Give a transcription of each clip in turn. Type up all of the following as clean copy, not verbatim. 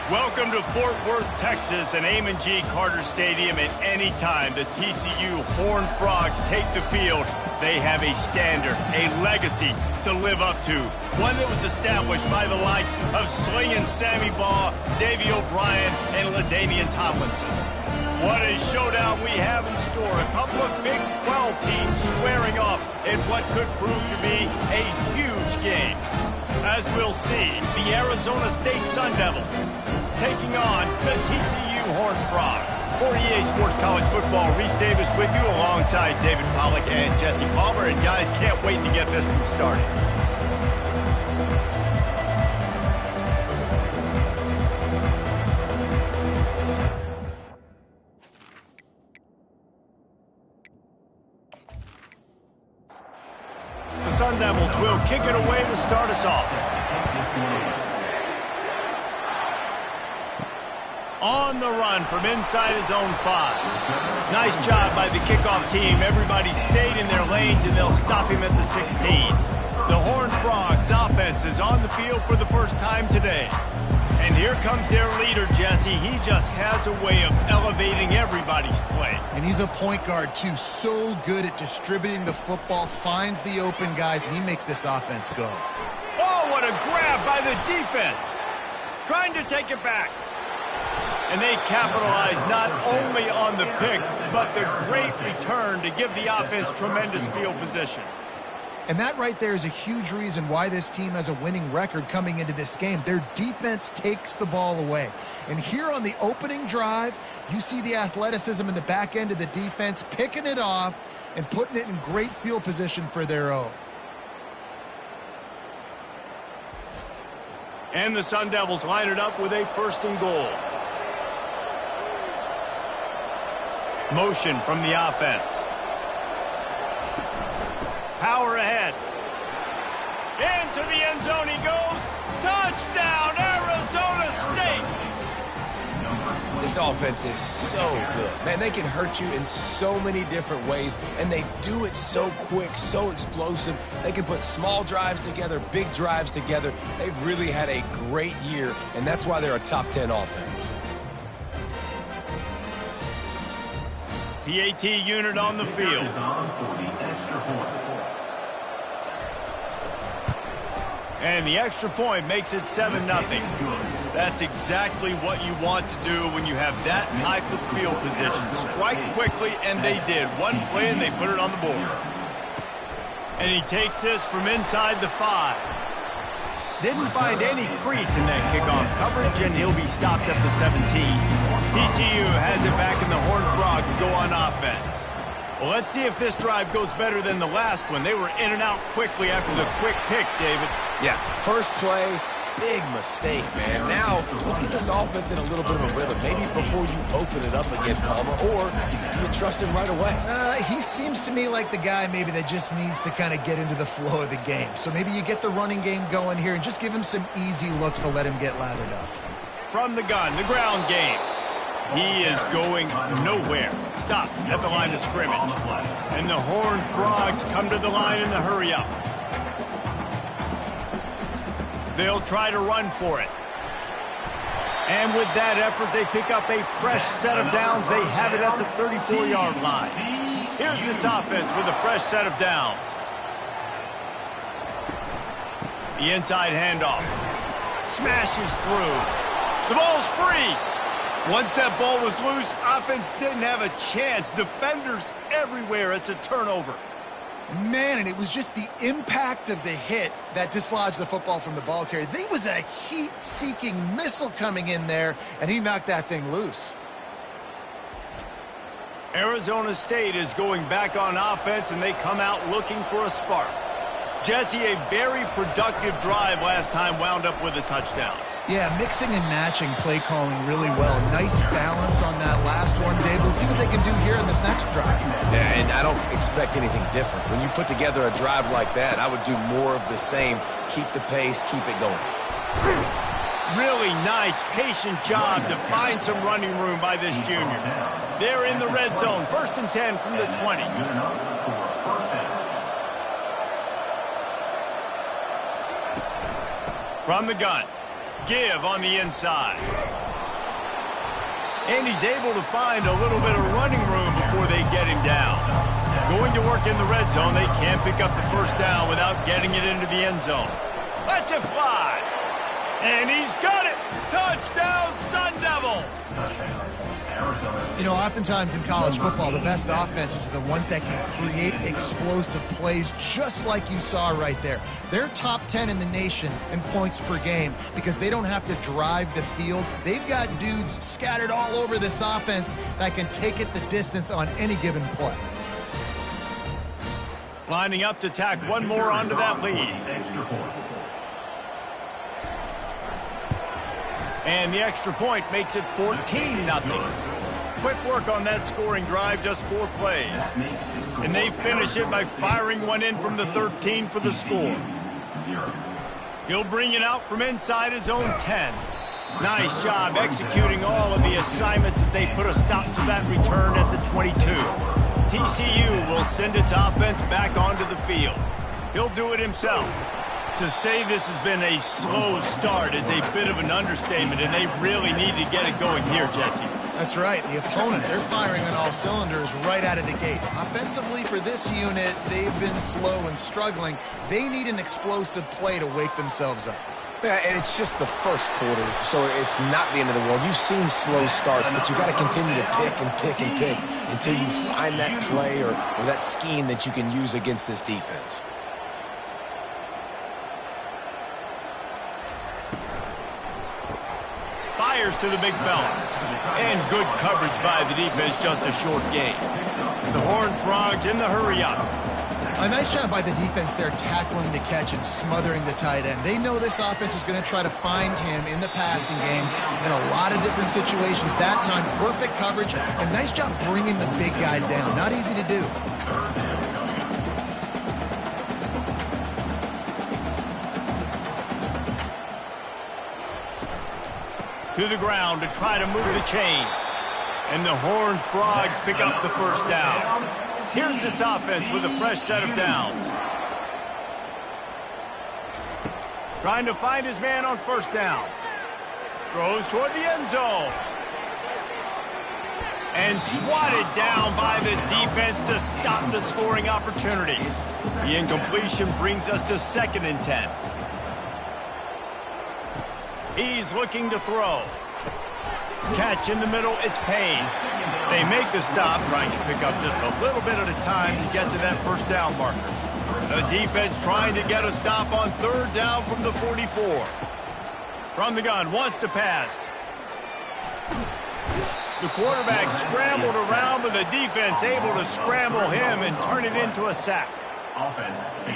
Welcome to Fort Worth, Texas, and Amon G. Carter Stadium. At any time the TCU Horned Frogs take the field, they have a standard, a legacy to live up to. One that was established by the likes of Slingin' Sammy Baugh, Davey O'Brien, and LaDainian Tomlinson. What a showdown we have in store. A couple of Big 12 teams squaring off in what could prove to be a huge game. As we'll see, the Arizona State Sun Devils taking on the TCU Horned Frogs. For EA Sports College Football, Reese Davis with you alongside David Pollack and Jesse Palmer. And guys, can't wait to get this one started. The Sun Devils will kick it away to start us off. On the run from inside his own 5. Nice job by the kickoff team. Everybody stayed in their lanes, and they'll stop him at the 16. The Horned Frogs offense is on the field for the first time today. And here comes their leader, Jesse. He just has a way of elevating everybody's play. And he's a point guard, too. So good at distributing the football, finds the open guys, and he makes this offense go. Oh, what a grab by the defense. Trying to take it back. And they capitalize not only on the pick, but the great return to give the offense tremendous field position. And that right there is a huge reason why this team has a winning record coming into this game. Their defense takes the ball away. And here on the opening drive, you see the athleticism in the back end of the defense, picking it off and putting it in great field position for their own. And the Sun Devils line it up with a 1st and goal. Motion from the offense. Power ahead. Into the end zone he goes. Touchdown, Arizona State! This offense is so good. Man, they can hurt you in so many different ways, and they do it so quick, so explosive. They can put small drives together, big drives together. They've really had a great year, and that's why they're a top 10 offense. PAT unit on the field. And the extra point makes it 7-0. That's exactly what you want to do when you have that type of field position. Strike quickly, and they did. One play, and they put it on the board. And he takes this from inside the 5. Didn't find any crease in that kickoff coverage, and he'll be stopped at the 17. TCU has it back, and the Horned Frogs go on offense. Well, let's see if this drive goes better than the last one. They were in and out quickly after the quick pick, David. Yeah, first play, big mistake, man. Now, let's get this offense in a little bit of a rhythm. Maybe before you open it up again, Palmer, or do you trust him right away? He seems to me like the guy maybe that just needs to kind of get into the flow of the game. So maybe you get the running game going here and just give him some easy looks to let him get lathered up. From the gun, the ground game. He is going nowhere. Stop at the line of scrimmage. And the Horned Frogs come to the line in the hurry up. They'll try to run for it. And with that effort, they pick up a fresh set of downs. They have it at the 34-yard line. Here's this offense with a fresh set of downs. The inside handoff. Smashes through. The ball's free. Once that ball was loose, offense didn't have a chance. Defenders everywhere. It's a turnover. Man, and it was just the impact of the hit that dislodged the football from the ball carrier. There was a heat-seeking missile coming in there, and he knocked that thing loose. Arizona State is going back on offense, and they come out looking for a spark. Jesse, a very productive drive last time wound up with a touchdown. Yeah, mixing and matching play calling really well. Nice balance on that last one, Dave. Let's see what they can do here in this next drive. Yeah, and I don't expect anything different. When you put together a drive like that, I would do more of the same. Keep the pace, keep it going. Really nice, patient job to find some running room by this junior. They're in the red zone, 1st and 10 from the 20. From the gun. Give on the inside. And he's able to find a little bit of running room before they get him down. Going to work in the red zone, they can't pick up the first down without getting it into the end zone. Lets it fly. And he's got it. Touchdown, Sun Devils. You know, oftentimes in college football, the best offenses are the ones that can create explosive plays, just like you saw right there. They're top 10 in the nation in points per game because they don't have to drive the field. They've got dudes scattered all over this offense that can take it the distance on any given play. Lining up to tack one more onto that lead. And the extra point makes it 14-0. Quick work on that scoring drive, just 4 plays. And they finish it by firing one in from the 13 for the score. He'll bring it out from inside his own 10. Nice job executing all of the assignments as they put a stop to that return at the 22. TCU will send its offense back onto the field. He'll do it himself. To say this has been a slow start is a bit of an understatement, and they really need to get it going here, Jesse. That's right. The opponent, they're firing on all cylinders right out of the gate. Offensively, for this unit, they've been slow and struggling. They need an explosive play to wake themselves up. Yeah, and it's just the first quarter, so it's not the end of the world. You've seen slow starts, but you got to continue to pick and pick and pick until you find that play or that scheme that you can use against this defense. Fires to the big fella. And good coverage by the defense, just a short gain. The Horned Frogs in the hurry-up. A nice job by the defense there tackling the catch and smothering the tight end. They know this offense is going to try to find him in the passing game in a lot of different situations. That time, perfect coverage, and nice job bringing the big guy down. Not easy to do. To the ground to try to move the chains. And the Horned Frogs pick up the first down. Here's this offense with a fresh set of downs. Trying to find his man on first down. Throws toward the end zone. And swatted down by the defense to stop the scoring opportunity. The incompletion brings us to 2nd and 10. He's looking to throw. Catch in the middle, it's Payne. They make the stop, trying to pick up just a little bit at a time to get to that first down marker. The defense trying to get a stop on 3rd down from the 44. From the gun, wants to pass. The quarterback scrambled around, but the defense able to scramble him and turn it into a sack.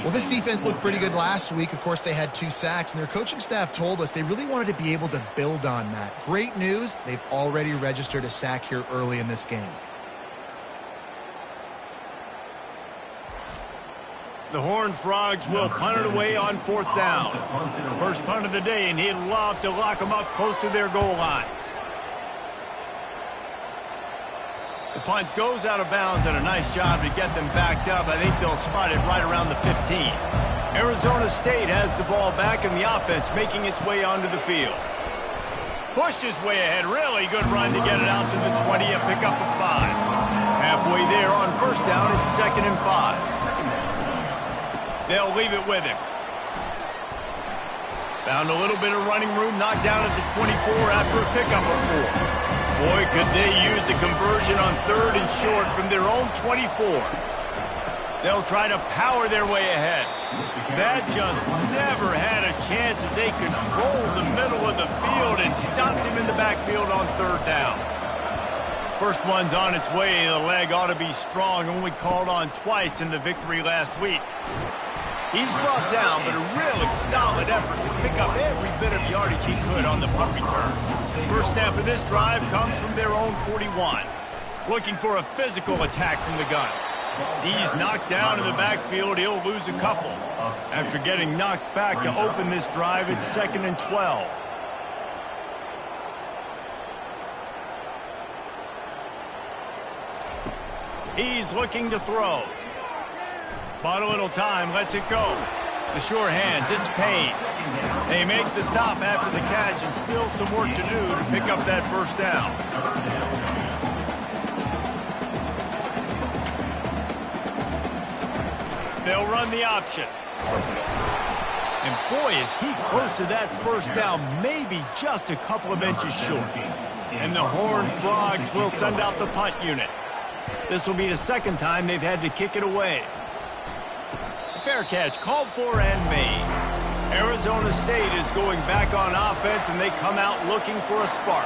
Well, this defense looked pretty good last week. Of course, they had 2 sacks, and their coaching staff told us they really wanted to be able to build on that. Great news, they've already registered a sack here early in this game. The Horned Frogs will punt it away on 4th down. First punt of the day, and he'd love to lock them up close to their goal line. The punt goes out of bounds, and a nice job to get them backed up. I think they'll spot it right around the 15. Arizona State has the ball back, and the offense making its way onto the field. Pushed his way ahead. Really good run to get it out to the 20, a pickup of 5. Halfway there on first down, it's 2nd and 5. They'll leave it with him. Found a little bit of running room, knocked down at the 24 after a pickup of 4. Boy, could they use a conversion on 3rd and short from their own 24. They'll try to power their way ahead. That just never had a chance as they controlled the middle of the field and stopped him in the backfield on 3rd down. First one's on its way. The leg ought to be strong, only called on twice in the victory last week. He's brought down, but a really solid effort to pick up every bit of yardage he could on the punt return. First snap of this drive comes from their own 41. Looking for a physical attack from the gun. He's knocked down in the backfield. He'll lose a couple. After getting knocked back to open this drive, it's 2nd and 12. He's looking to throw. Bought a little time, lets it go. The sure hands, it's Payne. They make the stop after the catch and still some work to do to pick up that first down. They'll run the option. And boy, is he close to that first down, maybe just a couple of inches short. And the Horned Frogs will send out the punt unit. This will be the second time they've had to kick it away. Fair catch called for and made. Arizona State is going back on offense, and they come out looking for a spark.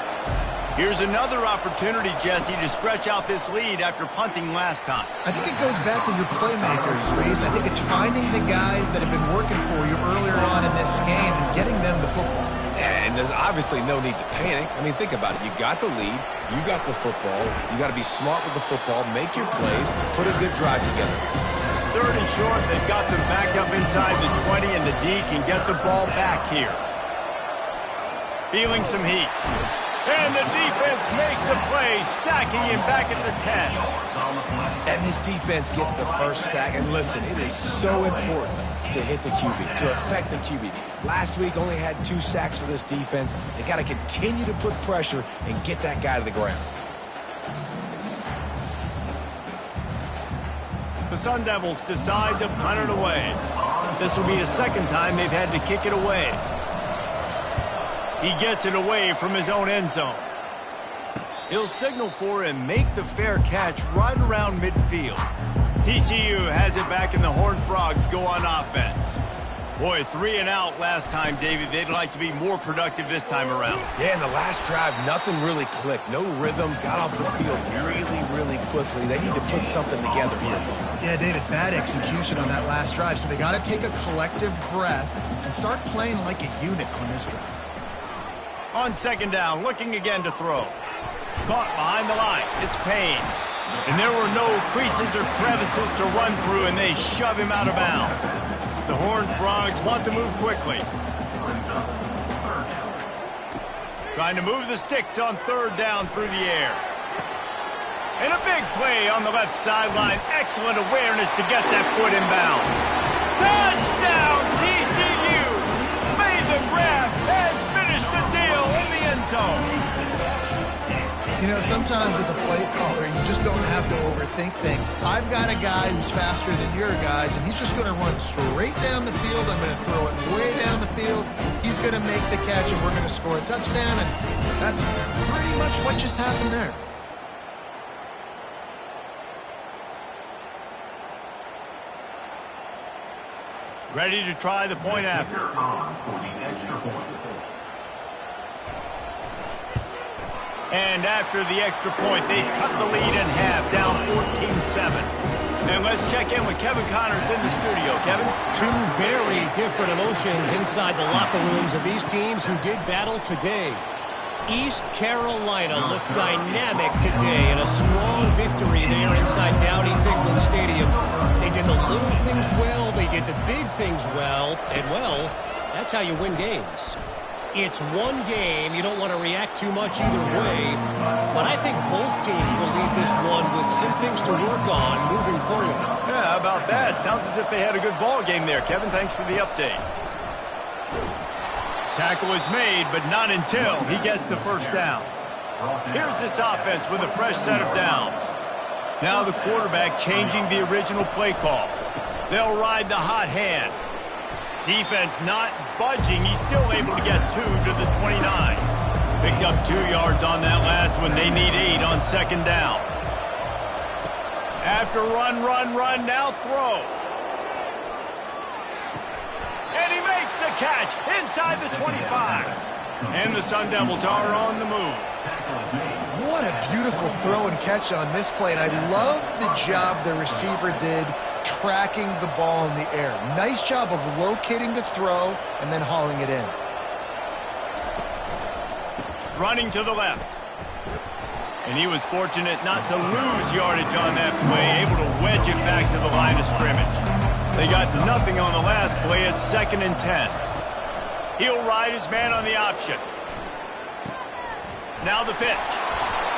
Here's another opportunity, Jesse, to stretch out this lead after punting last time. I think it goes back to your playmakers, Reese. I think it's finding the guys that have been working for you earlier on in this game and getting them the football. And there's obviously no need to panic. I mean, think about it. You got the lead. You got the football. You got to be smart with the football, make your plays, put a good drive together. Third and short, they've got them back up inside the 20, and the D can get the ball back here. Feeling some heat. And the defense makes a play, sacking him back at the 10. And this defense gets the first sack. And listen, it is so important to hit the QB, to affect the QB. Last week only had 2 sacks for this defense. They got to continue to put pressure and get that guy to the ground. The Sun Devils decide to punt it away. This will be the second time they've had to kick it away. He gets it away from his own end zone. He'll signal for and make the fair catch right around midfield. TCU has it back, and the Horned Frogs go on offense. Boy, 3 and out last time, David. They'd like to be more productive this time around. Yeah, in the last drive, nothing really clicked. No rhythm, got off the field really quickly. They need to put something together here. Yeah, David, bad execution on that last drive. So they got to take a collective breath and start playing like a unit on this drive. On second down, looking again to throw. Caught behind the line. It's Payne. And there were no creases or crevices to run through, and they shove him out of bounds. The Horned Frogs want to move quickly. Trying to move the sticks on third down through the air. And a big play on the left sideline. Excellent awareness to get that foot in bounds. Touchdown, TCU! Made the grab and finished the deal in the end zone. You know, sometimes as a play caller, you just don't have to overthink things. I've got a guy who's faster than your guys, and he's just going to run straight down the field. I'm going to throw it way down the field. He's going to make the catch, and we're going to score a touchdown, and that's pretty much what just happened there. Ready to try the point after. And after the extra point, they cut the lead in half, down 14-7. And let's check in with Kevin Connors in the studio. Kevin? 2 very different emotions inside the locker rooms of these teams who did battle today. East Carolina looked dynamic today in a strong victory there inside Downey-Ficklin Stadium. They did the little things well, they did the big things well, and well, that's how you win games. It's one game. You don't want to react too much either way. But I think both teams will leave this one with some things to work on moving forward. Yeah, how about that? Sounds as if they had a good ball game there. Kevin, thanks for the update. Tackle is made, but not until he gets the first down. Here's this offense with a fresh set of downs. Now the quarterback changing the original play call. They'll ride the hot hand. Defense not budging. He's still able to get 2 to the 29. Picked up 2 yards on that last one. They need 8 on second down. After run, now throw. And he makes the catch inside the 25. And the Sun Devils are on the move. What a beautiful throw and catch on this play. And I love the job the receiver did tracking the ball in the air. Nice job of locating the throw and then hauling it in. Running to the left. And he was fortunate not to lose yardage on that play, able to wedge it back to the line of scrimmage. They got nothing on the last play at 2nd and 10. He'll ride his man on the option. Now the pitch.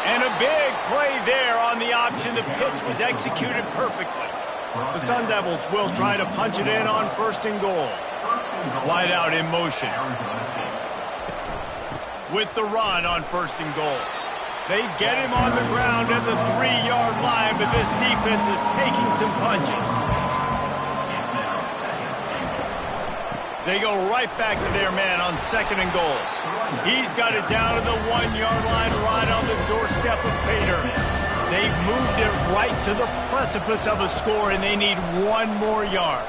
And a big play there on the option. The pitch was executed perfectly. The Sun Devils will try to punch it in on 1st and goal. Wide out in motion. With the run on 1st and goal. They get him on the ground at the 3-yard line, but this defense is taking some punches. They go right back to their man on 2nd and goal. He's got it down to the 1-yard line right on the doorstep of Pater. They've moved it right to the precipice of a score, and they need 1 more yard.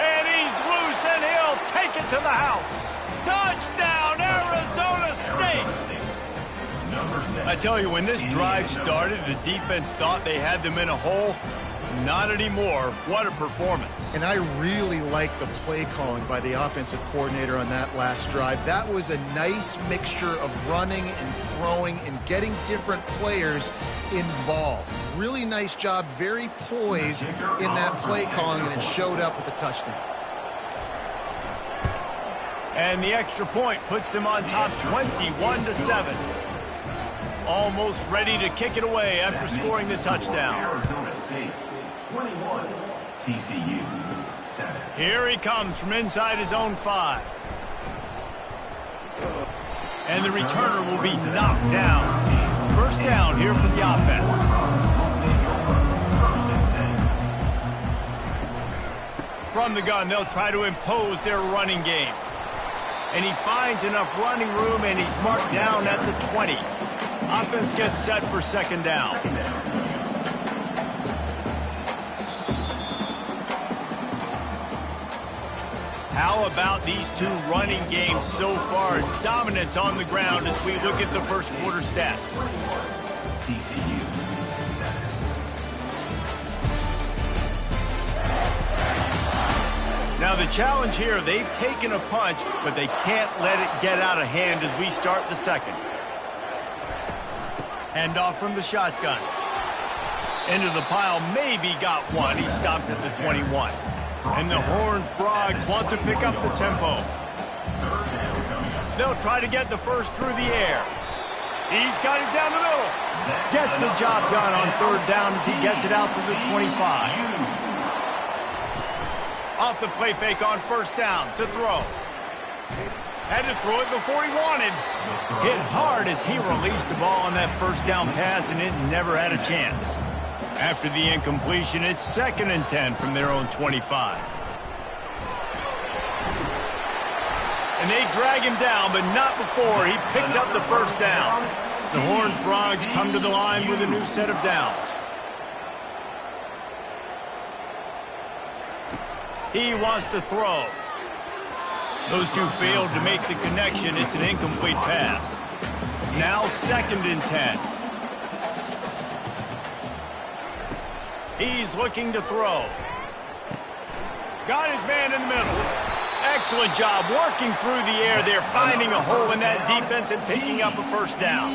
And he's loose, and he'll take it to the house. Touchdown, Arizona State! I tell you, when this drive started, the defense thought they had them in a hole. Not anymore. What a performance. And I really like the play calling by the offensive coordinator on that last drive. That was a nice mixture of running and throwing and getting different players involved. Really nice job, very poised in that play calling, and it showed up with a touchdown. And the extra point puts them on top 21-7. Almost ready to kick it away after scoring the touchdown. Arizona State 21, TCU 7. Here he comes from inside his own 5. And the returner will be knocked down. 1st down here for the offense. From the gun, they'll try to impose their running game. And he finds enough running room, and he's marked down at the 20. Offense gets set for 2nd down. How about these two running games so far? Dominance on the ground as we look at the 1st quarter stats. TCU 7. Now the challenge here, they've taken a punch, but they can't let it get out of hand as we start the 2nd. Handoff from the shotgun. Into the pile, maybe got one. He stopped at the 21. And the Horned Frogs want to pick up the tempo. They'll try to get the 1st through the air. He's got it down the middle. Gets the job done on 3rd down as he gets it out to the 25. Off the play fake on 1st down to throw. Had to throw it before he wanted. Hit hard as he released the ball on that 1st down pass, and it never had a chance. After the incompletion, it's 2nd and 10 from their own 25. And they drag him down, but not before he picks up the 1st down. The Horned Frogs come to the line with a new set of downs. He wants to throw. Those two failed to make the connection. It's an incomplete pass. Now 2nd and 10. He's looking to throw. Got his man in the middle. Excellent job working through the air there, finding a hole in that defense and picking up a 1st down.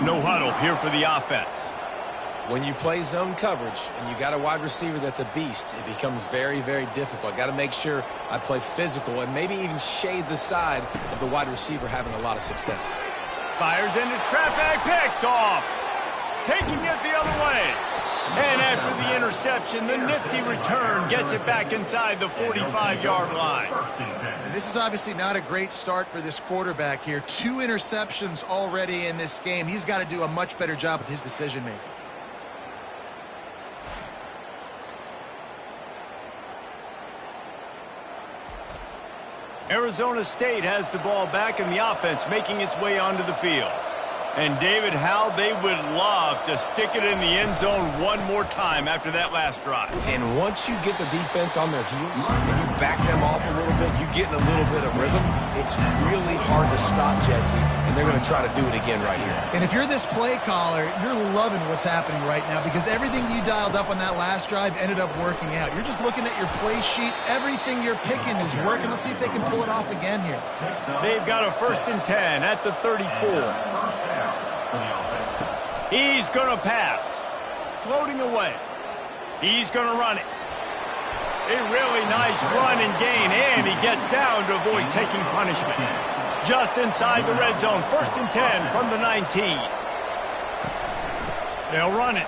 No huddle here for the offense. When you play zone coverage and you got a wide receiver that's a beast, it becomes very, very difficult. I got to make sure I play physical and maybe even shade the side of the wide receiver having a lot of success. Fires into traffic, picked off. Taking it the other way. And after the interception, the nifty return gets it back inside the 45-yard line. And this is obviously not a great start for this quarterback here. 2 interceptions already in this game. He's got to do a much better job with his decision-making. Arizona State has the ball back in the offense, making its way onto the field. And David, how they would love to stick it in the end zone one more time after that last drive. And once you get the defense on their heels and you back them off a little bit, you get in a little bit of rhythm, it's really hard to stop, Jesse, and they're going to try to do it again right here. And if you're this play caller, you're loving what's happening right now because everything you dialed up on that last drive ended up working out. You're just looking at your play sheet. Everything you're picking is working. Let's see if they can pull it off again here. They've got a 1st and 10 at the 34. He's going to pass. Floating away. He's going to run it. A really nice run and gain, and he gets down to avoid taking punishment. Just inside the red zone, 1st and 10 from the 19. They'll run it.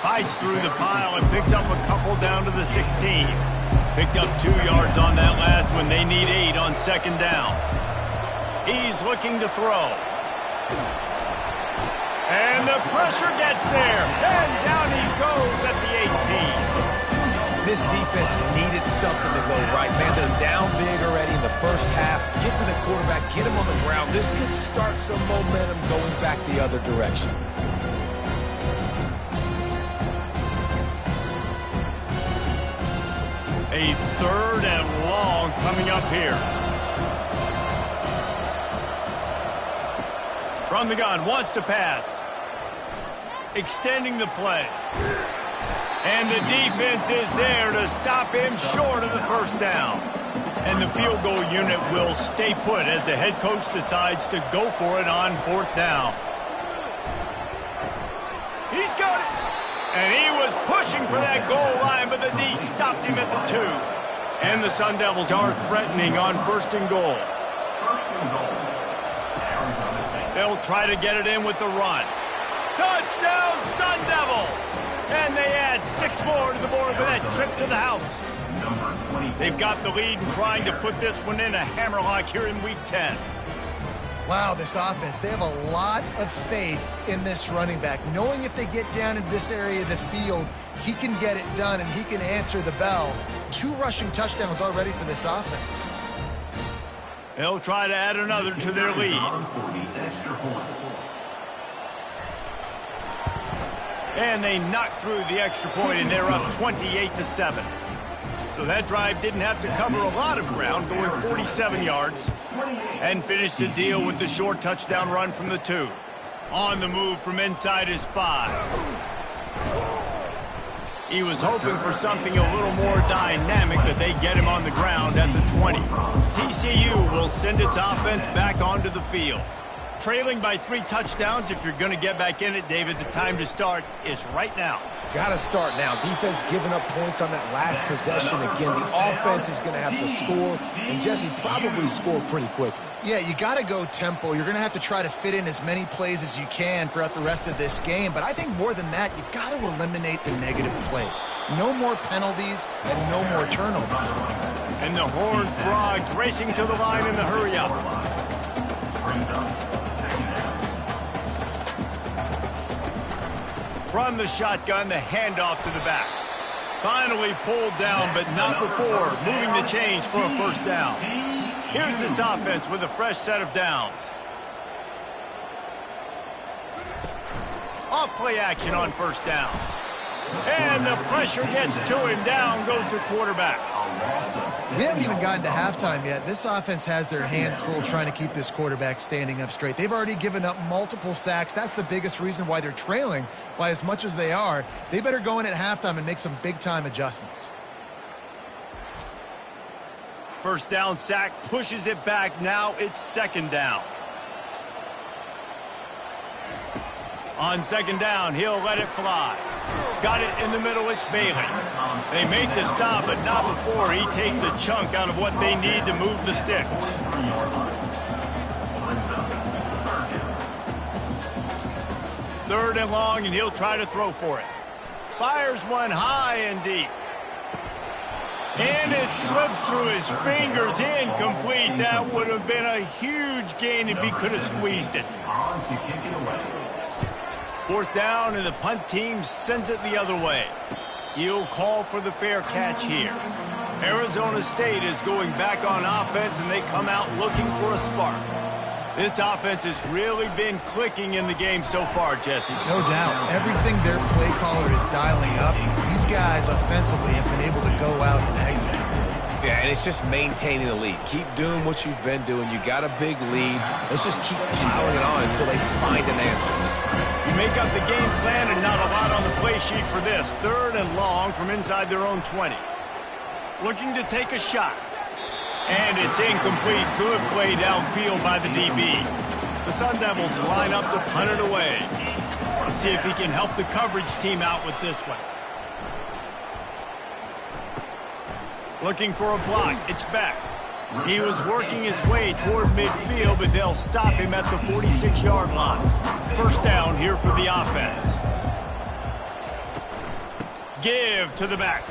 Fights through the pile and picks up a couple down to the 16. Picked up 2 yards on that last one. They need 8 on second down. He's looking to throw. And the pressure gets there. And down he goes at the 18. This defense needed something to go right. Man, they're down big already in the first half. Get to the quarterback, get him on the ground. This could start some momentum going back the other direction. A 3rd and long coming up here. From the gun, wants to pass. Extending the play. And the defense is there to stop him short of the first down. And the field goal unit will stay put as the head coach decides to go for it on 4th down. He's got it. And he was pushing for that goal line, but the D stopped him at the 2. And the Sun Devils are threatening on 1st and goal. They'll try to get it in with the run. Touchdown, Sun Devils! And they add 6 more to the board for that trip to the house. They've got the lead and trying to put this one in a hammerlock here in Week 10. Wow, this offense, they have a lot of faith in this running back, knowing if they get down into this area of the field, he can get it done and he can answer the bell. 2 rushing touchdowns already for this offense. They'll try to add another to their lead. And they knock through the extra point, and they're up 28-7. So that drive didn't have to cover a lot of ground, going 47 yards, and finished the deal with the short touchdown run from the 2. On the move from inside his 5. He was hoping for something a little more dynamic, but they get him on the ground at the 20. TCU will send its offense back onto the field. Trailing by 3 touchdowns, if you're going to get back in it, David, the time to start is right now. Got to start now. Defense giving up points on that last possession again. The offense is going to have to score, and Jesse probably score pretty quickly. Yeah, you got to go tempo. You're going to have to try to fit in as many plays as you can throughout the rest of this game. But I think more than that, you got to eliminate the negative plays. No more penalties and no more turnovers. And the Horned Frogs racing to the line in the hurry-up. From the shotgun, the handoff to the back. Finally pulled down, but not before moving the chains for a first down. Here's this offense with a fresh set of downs. Off play action on first down. And the pressure gets to him. Down goes the quarterback. We haven't even gotten to halftime yet. This offense has their hands full trying to keep this quarterback standing up straight. They've already given up multiple sacks. That's the biggest reason why they're trailing by as much as they are. They better go in at halftime and make some big-time adjustments. First down sack, pushes it back. Now it's second down. On second down, he'll let it fly. Got it in the middle, it's Bailey. They make the stop, but not before he takes a chunk out of what they need to move the sticks. Third and long, and he'll try to throw for it. Fires one high and deep. And it slips through his fingers, incomplete. That would have been a huge gain if he could have squeezed it. Fourth down, and the punt team sends it the other way. He'll call for the fair catch here. Arizona State is going back on offense, and they come out looking for a spark. This offense has really been clicking in the game so far, Jesse. No doubt. Everything their play caller is dialing up, these guys offensively have been able to go out and execute. Yeah, and it's just maintaining the lead. Keep doing what you've been doing. You got a big lead. Let's just keep piling it on until they find an answer. You make up the game plan and not a lot on the play sheet for this. Third and long from inside their own 20. Looking to take a shot. And it's incomplete. Good play downfield by the DB. The Sun Devils line up to punt it away. Let's see if he can help the coverage team out with this one. Looking for a block. It's back. He was working his way toward midfield, but they'll stop him at the 46-yard line. First down here for the offense. give to the back.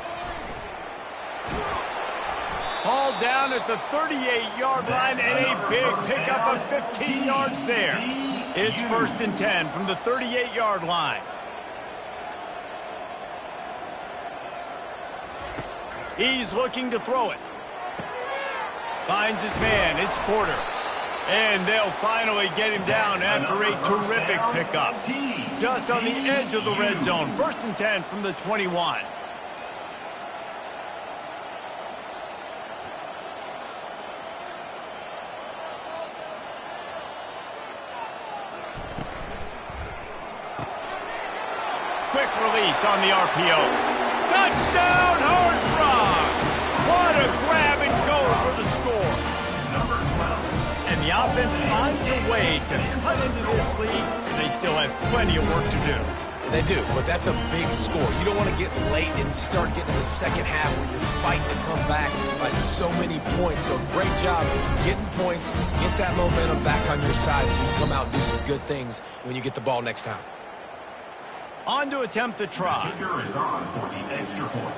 Ball down at the 38-yard line and a big pickup of 15 yards there. It's 1st and 10 from the 38-yard line. He's looking to throw it. Finds his man. It's Porter. And they'll finally get him down after a terrific pickup. Just on the edge of the red zone. 1st and 10 from the 21. Quick release on the RPO. Touchdown, Horned Frog! What a grab and go for the score. Number 12. And the offense finds a way to cut into this lead, and they still have plenty of work to do. They do, but that's a big score. You don't want to get late and start getting in the second half where you're fighting to come back by so many points. So great job getting points, get that momentum back on your side so you can come out and do some good things when you get the ball next time. On to attempt the try. Kicker is on for the extra point.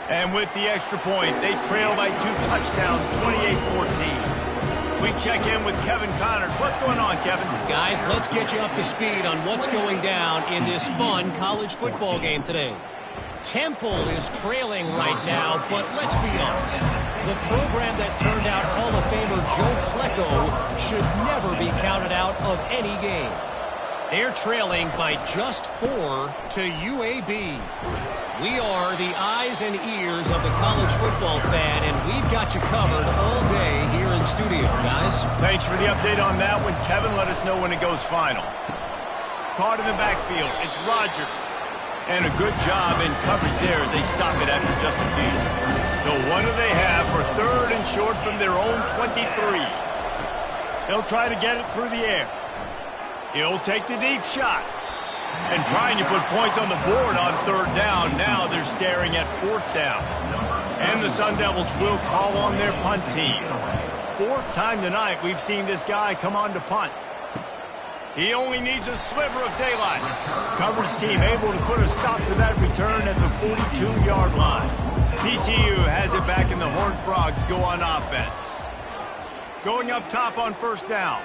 And with the extra point, they trail by 2 touchdowns, 28-14. We check in with Kevin Connors. What's going on, Kevin? Guys, let's get you up to speed on what's going down in this fun college football game today. Temple is trailing right now, but let's be honest. The program that turned out Hall of Famer Joe Klecko should never be counted out of any game. They're trailing by just 4 to UAB. We are the eyes and ears of the college football fan, and we've got you covered all day here in studio, guys. Thanks for the update on that one, Kevin. Let us know when it goes final. Caught in the backfield, it's Rodgers. And a good job in coverage there as they stop it after just a few. So what do they have for 3rd and short from their own 23? They'll try to get it through the air. He'll take the deep shot. And trying to put points on the board on 3rd down. Now they're staring at 4th down. And the Sun Devils will call on their punt team. 4th time tonight we've seen this guy come on to punt. He only needs a sliver of daylight. Coverage team able to put a stop to that return at the 42-yard line. TCU has it back and the Horned Frogs go on offense. Going up top on 1st down.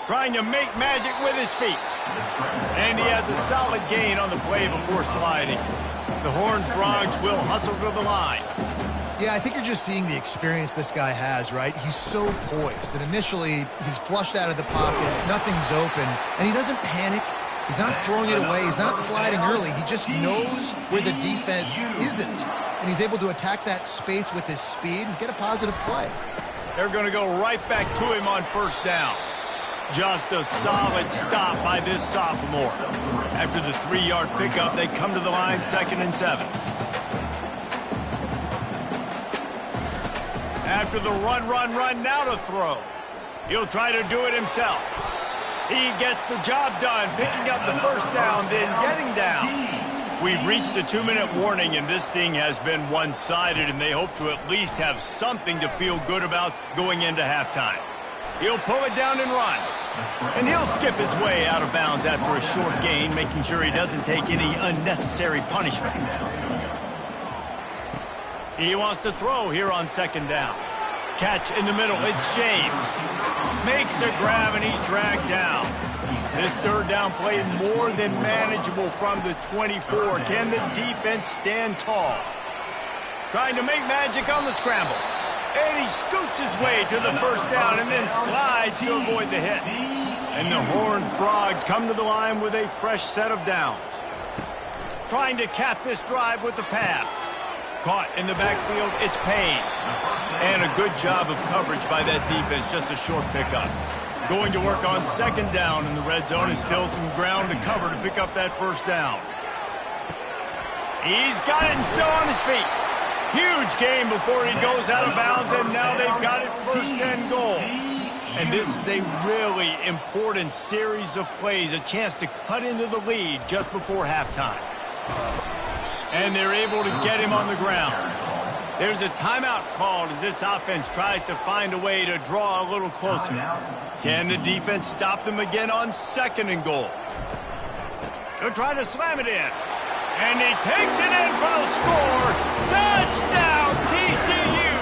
Trying to make magic with his feet. And he has a solid gain on the play before sliding. The Horned Frogs will hustle to the line. Yeah, I think you're just seeing the experience this guy has, right? He's so poised that initially he's flushed out of the pocket, nothing's open, and he doesn't panic. He's not throwing it away. He's not sliding early. He just knows where the defense isn't, and he's able to attack that space with his speed and get a positive play. They're going to go right back to him on 1st down. Just a solid stop by this sophomore. After the 3-yard pickup, they come to the line 2nd and 7. After the run, now to throw. He'll try to do it himself. He gets the job done, picking up the 1st down, then getting down. We've reached the 2-minute warning, and this thing has been one-sided, and they hope to at least have something to feel good about going into halftime. He'll pull it down and run. And he'll skip his way out of bounds after a short gain, making sure he doesn't take any unnecessary punishment. He wants to throw here on 2nd down. Catch in the middle, it's James. Makes a grab and he's dragged down. This 3rd down play more than manageable from the 24. Can the defense stand tall? Trying to make magic on the scramble. And he scoots his way to the 1st down and then slides to avoid the hit. And the Horned Frogs come to the line with a fresh set of downs. Trying to cap this drive with the pass. Caught in the backfield, it's Payne. And a good job of coverage by that defense, just a short pickup. Going to work on 2nd down in the red zone and still some ground to cover to pick up that 1st down. He's got it and still on his feet. Huge gain before he goes out of bounds, and now they've got it 1st and goal. And this is a really important series of plays, a chance to cut into the lead just before halftime. And they're able to get him on the ground. There's a timeout called as this offense tries to find a way to draw a little closer. Can the defense stop them again on 2nd and goal? They're trying to slam it in. And he takes it in for the score. Touchdown, TCU!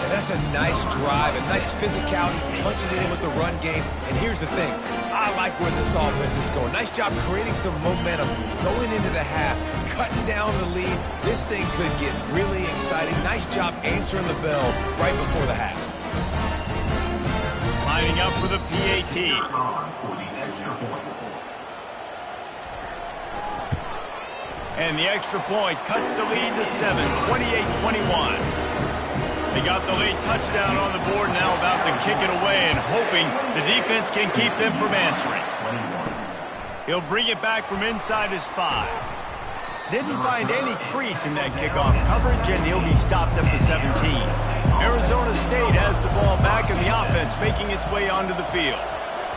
And that's a nice drive, a nice physicality, punching it in with the run game. And here's the thing. I like where this offense is going. Nice job creating some momentum going into the half, cutting down the lead. This thing could get really exciting. Nice job answering the bell right before the half. Lining up for the PAT. For the extra point. And the extra point cuts the lead to 7, 28-21. They got the late touchdown on the board, now about to kick it away and hoping the defense can keep them from answering. He'll bring it back from inside his 5. Didn't find any crease in that kickoff coverage, and he'll be stopped at the 17. Arizona State has the ball back, and the offense making its way onto the field.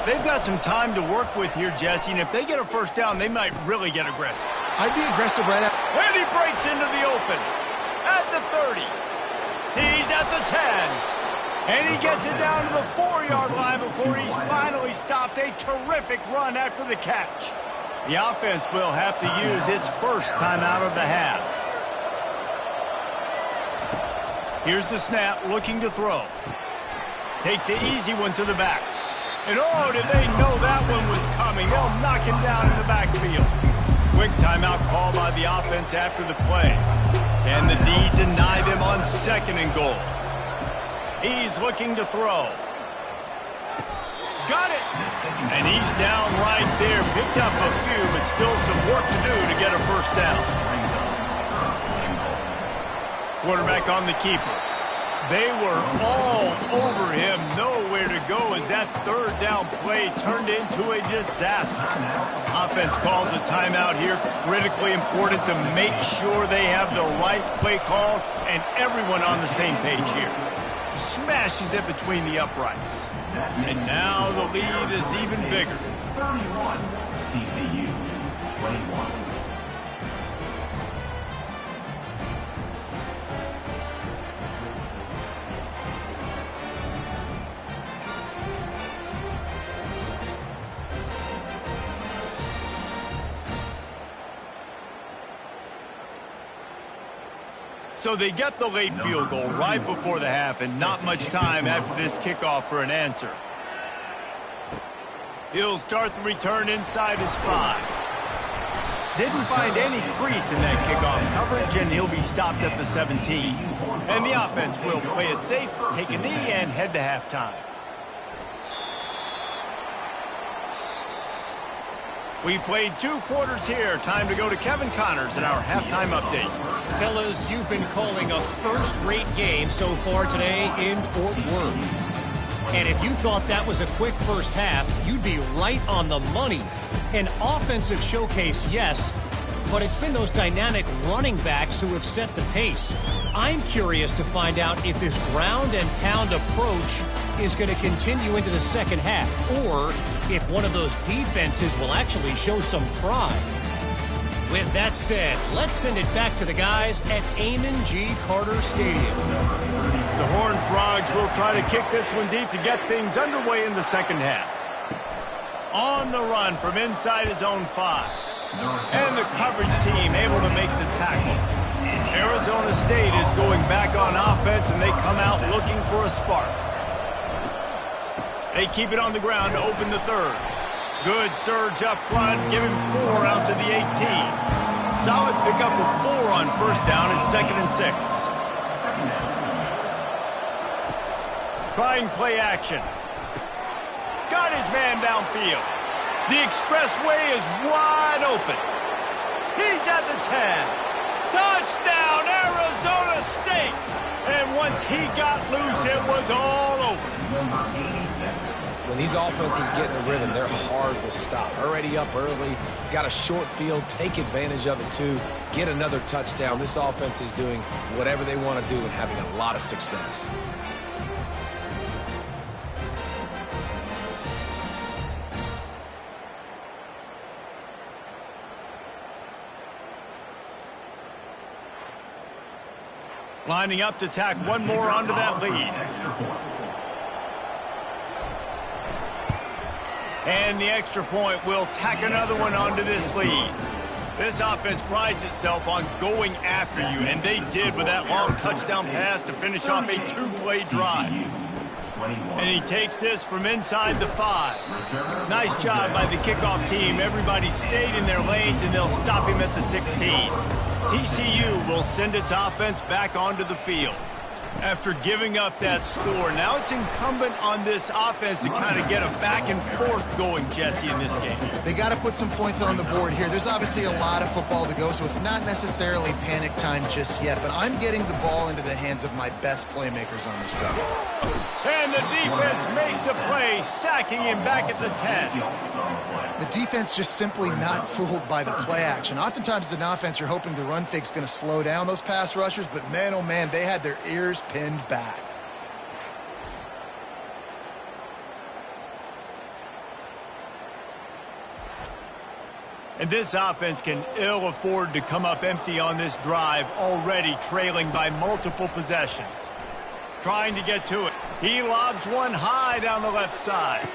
They've got some time to work with here, Jesse, and if they get a first down, they might really get aggressive. I'd be aggressive right at... And he breaks into the open at the 30. He's at the 10. And he gets it down to the 4-yard line before he's finally stopped. A terrific run after the catch. The offense will have to use its first timeout of the half. Here's the snap, looking to throw. Takes the easy one to the back. And oh, did they know that one was coming? They'll knock him down in the backfield. Quick timeout call by the offense after the play. Can the D deny them on 2nd and goal? He's looking to throw. Got it! And he's down right there. Picked up a few, but still some work to do to get a first down. Quarterback on the keeper. They were all over him. Nowhere to go as that 3rd down play turned into a disaster. Offense calls a timeout here. Critically important to make sure they have the right play call and everyone on the same page here. Smashes it between the uprights. And now the lead is even bigger. 31, TCU, 21. So they get the late field goal right before the half and not much time after this kickoff for an answer. He'll start the return inside his 5. Didn't find any crease in that kickoff coverage, and he'll be stopped at the 17. And the offense will play it safe, take a knee, and head to halftime. We played 2 quarters here. Time to go to Kevin Connors in our halftime update. Fellas, you've been calling a first-rate game so far today in Fort Worth. And if you thought that was a quick first half, you'd be right on the money. An offensive showcase, yes, but it's been those dynamic running backs who have set the pace. I'm curious to find out if this ground and pound approach is going to continue into the second half, or if one of those defenses will actually show some pride. With that said, let's send it back to the guys at Amon G. Carter Stadium. The Horned Frogs will try to kick this one deep to get things underway in the second half. On the run from inside his own 5. And the coverage team able to make the tackle. Arizona State is going back on offense, and they come out looking for a spark. They keep it on the ground to open the 3rd. Good surge up front, give him 4 out to the 18. Solid pickup of 4 on first down at 2nd and 6. Trying play action. Got his man downfield. The expressway is wide open. He's at the 10. Touchdown, Arizona State! And once he got loose, it was all over. When these offenses get in a rhythm, they're hard to stop. Already up early, got a short field, take advantage of it too, get another touchdown. This offense is doing whatever they want to do and having a lot of success. Lining up to tack one more onto that lead. And the extra point will tack another one onto this lead. This offense prides itself on going after you, and they did with that long touchdown pass to finish off a two-play drive. And he takes this from inside the 5. Nice job by the kickoff team. Everybody stayed in their lanes, and they'll stop him at the 16. TCU will send its offense back onto the field. After giving up that score, now it's incumbent on this offense to kind of get a back and forth going, Jesse, in this game. They got to put some points on the board here. There's obviously a lot of football to go, so it's not necessarily panic time just yet, but I'm getting the ball into the hands of my best playmakers on this drive. And the defense makes a play, sacking him back at the 10. The defense just simply not fooled by the play action. Oftentimes as an offense, you're hoping the run fake's going to slow down those pass rushers, but man, oh man, they had their ears pinned back. And this offense can ill afford to come up empty on this drive, already trailing by multiple possessions. Trying to get to it. He lobs one high down the left side.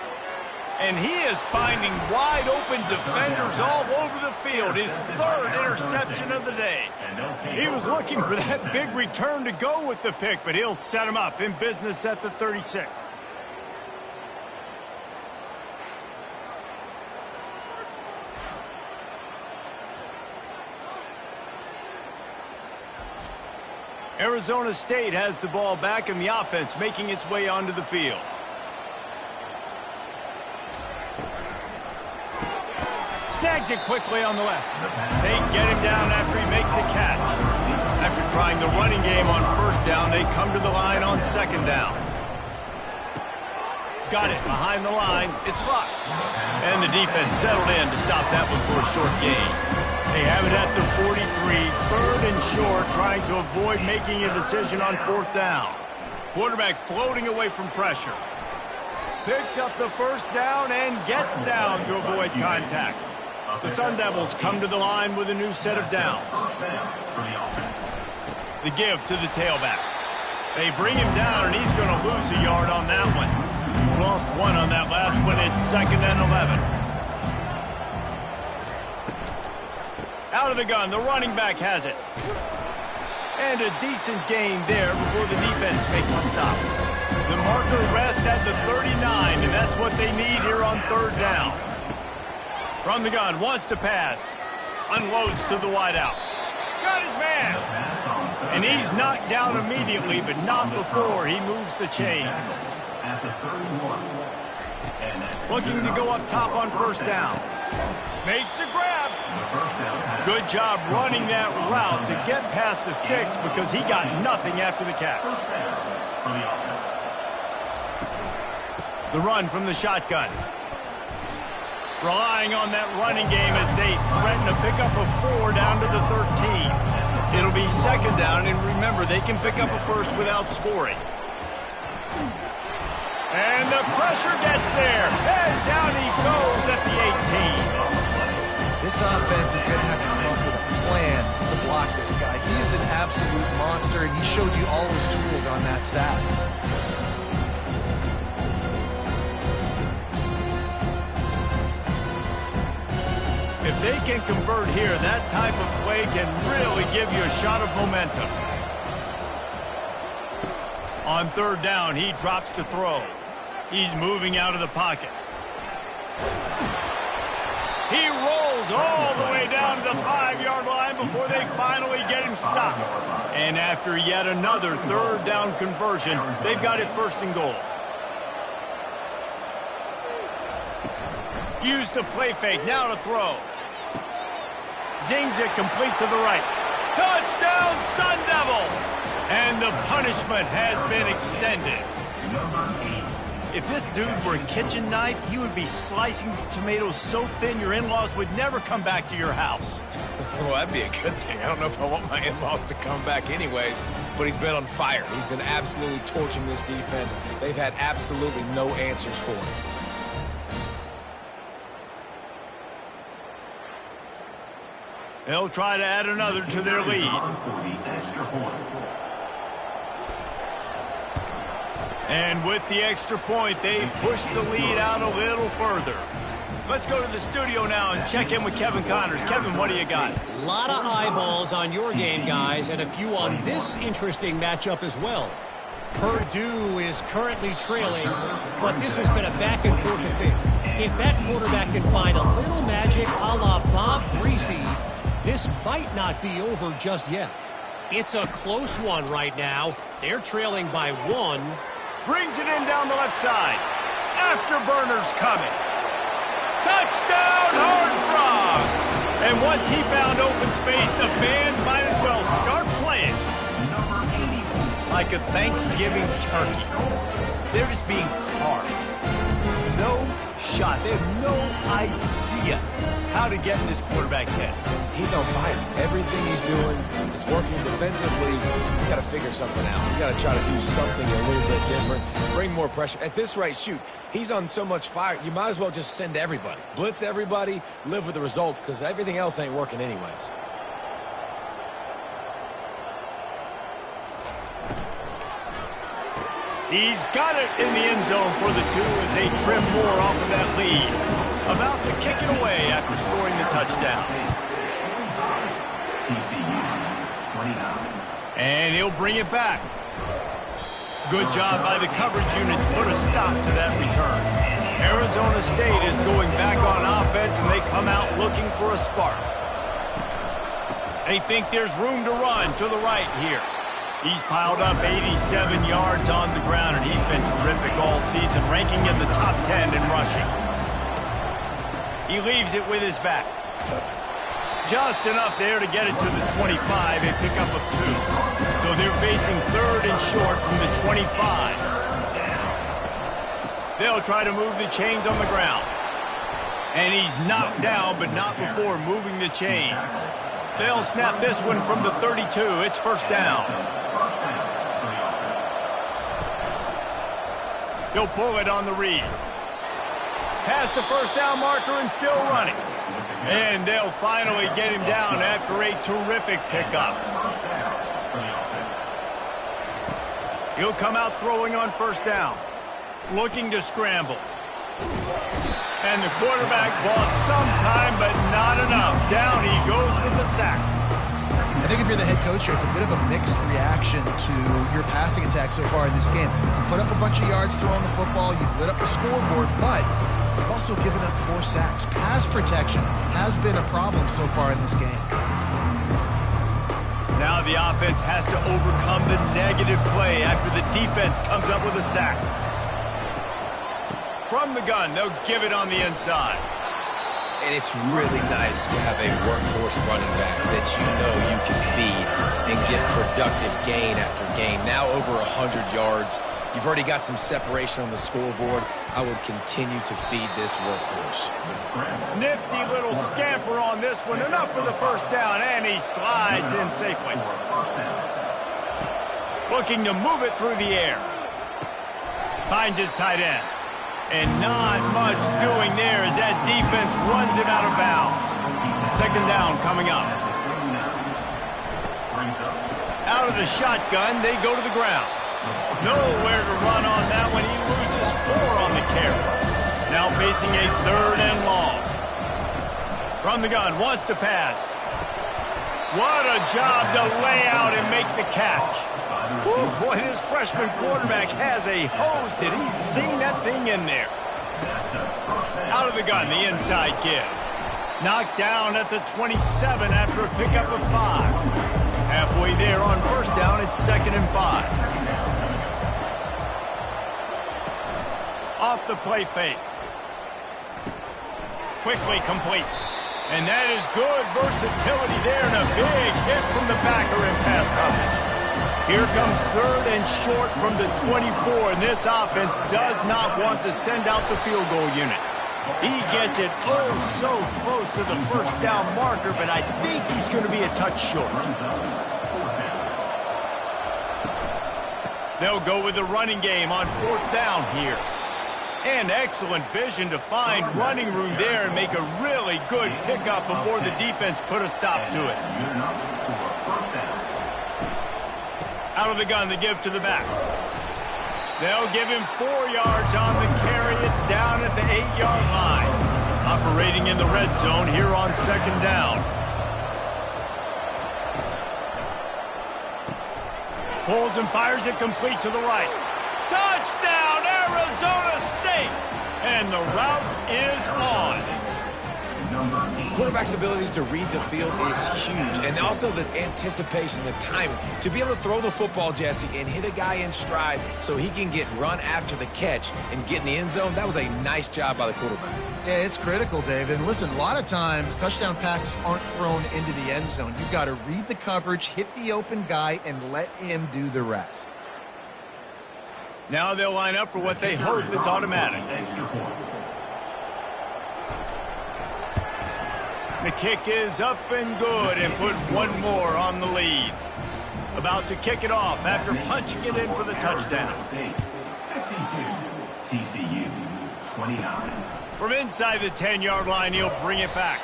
And he is finding wide open defenders all over the field. His third interception of the day. He was looking for that big return to go with the pick, but he'll set him up in business at the 36. Arizona State has the ball back, and the offense making its way onto the field. Snags it quickly on the left. They get him down after he makes a catch. After trying the running game on first down, they come to the line on second down. Got it behind the line. It's blocked. And the defense settled in to stop that one for a short gain. They have it at the 43, third and short, trying to avoid making a decision on fourth down. Quarterback floating away from pressure. Picks up the first down and gets down to avoid contact. The Sun Devils come to the line with a new set of downs. The give to the tailback. They bring him down, and he's going to lose a yard on that one. Lost one on that last one. It's 2nd and 11. Out of the gun, the running back has it. And a decent gain there before the defense makes a stop. The marker rests at the 39, and that's what they need here on third down. From the gun, wants to pass. Unloads to the wideout. Got his man. And he's knocked down immediately, but not before he moves the chains. Looking to go up top on first down. Makes the grab. Good job running that route to get past the sticks because he got nothing after the catch. The run from the shotgun. Relying on that running game as they threaten to pick up a 4 down to the 13. It'll be second down, and remember, they can pick up a first without scoring. And the pressure gets there, and down he goes at the 18. This offense is going to have to come up with a plan to block this guy. He is an absolute monster, and he showed you all his tools on that sack. If they can convert here, that type of play can really give you a shot of momentum. On third down, he drops to throw. He's moving out of the pocket. He rolls all the way down to the 5-yard line before they finally get him stopped. And after yet another third down conversion, they've got it 1st and goal. Use the play fake, now to throw. Zings it complete to the right. Touchdown, Sun Devils! And the punishment has been extended. If this dude were a kitchen knife, he would be slicing tomatoes so thin your in-laws would never come back to your house. Well, that'd be a good thing. I don't know if I want my in-laws to come back anyways, but he's been on fire. He's been absolutely torching this defense. They've had absolutely no answers for him. They'll try to add another to their lead. And with the extra point, they push the lead out a little further. Let's go to the studio now and check in with Kevin Connors. Kevin, what do you got? A lot of eyeballs on your game, guys, and a few on this interesting matchup as well. Purdue is currently trailing, but this has been a back-and-forth affair. If that quarterback can find a little magic a la Bob Greasy, this might not be over just yet. It's a close one right now. They're trailing by 1. Brings it in down the left side. Afterburner's coming. Touchdown, Horned Frog! And once he found open space, the band might as well start playing. Like a Thanksgiving turkey. They're just being carved. No shot. They have no idea how to get in this quarterback's head. He's on fire. Everything he's doing is working defensively. You got to figure something out. You got to try to do something a little bit different. Bring more pressure. At this rate, shoot, he's on so much fire, you might as well just send everybody. Blitz everybody, live with the results, because everything else ain't working anyways. He's got it in the end zone for the 2 as they trim more off of that lead. About to kick it away after scoring the touchdown. TCU 29. And he'll bring it back. Good job by the coverage unit to put a stop to that return. Arizona State is going back on offense, and they come out looking for a spark. They think there's room to run to the right here. He's piled up 87 yards on the ground, and he's been terrific all season, ranking in the top 10 in rushing. He leaves it with his back. Just enough there to get it to the 25, a pickup of 2. So they're facing 3rd and short from the 25. They'll try to move the chains on the ground. And he's knocked down, but not before moving the chains. They'll snap this one from the 32. It's first down. He'll pull it on the read. Past the first down marker and still running. And they'll finally get him down after a terrific pickup. He'll come out throwing on first down. Looking to scramble. And the quarterback bought some time, but not enough. Down he goes with the sack. I think if you're the head coach here, it's a bit of a mixed reaction to your passing attack so far in this game. You put up a bunch of yards throwing the football, you've lit up the scoreboard, but you've also given up 4 sacks. Pass protection has been a problem so far in this game. Now the offense has to overcome the negative play after the defense comes up with a sack. From the gun, they'll give it on the inside. And it's really nice to have a workhorse running back that you know you can feed and get productive gain after gain. Now over 100 yards. You've already got some separation on the scoreboard. I would continue to feed this workhorse. Nifty little scamper on this one. Enough for the first down, and he slides in safely. Looking to move it through the air. Finds his tight end. And not much doing there as that defense runs him out of bounds. Second down coming up. Out of the shotgun, they go to the ground. Nowhere to run on that one. He loses 4 on the carry. Now facing a 3rd and long. From the gun, wants to pass. What a job to lay out and make the catch. Woo, boy, this freshman quarterback has a hose. Did he zing that thing in there? Out of the gun, the inside give. Knocked down at the 27 after a pickup of 5. Halfway there on first down, it's 2nd and 5. Off the play fake. Quickly complete. And that is good versatility there and a big hit from the backer in pass coverage. Here comes 3rd and short from the 24, and this offense does not want to send out the field goal unit. He gets it oh so close to the first down marker, but I think he's going to be a touch short. They'll go with the running game on 4th down here. And excellent vision to find running room there and make a really good pickup before the defense put a stop to it. Out of the gun, the give to the back. They'll give him 4 yards on the carry. It's down at the 8-yard line. Operating in the red zone here on 2nd down. Pulls and fires it complete to the right. Touchdown, Arizona State! And the route is on. Quarterback's abilities to read the field is huge, and also the anticipation, the timing. To be able to throw the football, Jesse, and hit a guy in stride so he can get run after the catch and get in the end zone, that was a nice job by the quarterback. Yeah, it's critical, David. And listen, a lot of times touchdown passes aren't thrown into the end zone. You've got to read the coverage, hit the open guy, and let him do the rest. Now they'll line up for what they hope is automatic. The kick is up and good and put one more on the lead. About to kick it off after punching it in for the touchdown. 52, TCU, 29. From inside the 10-yard line, he'll bring it back.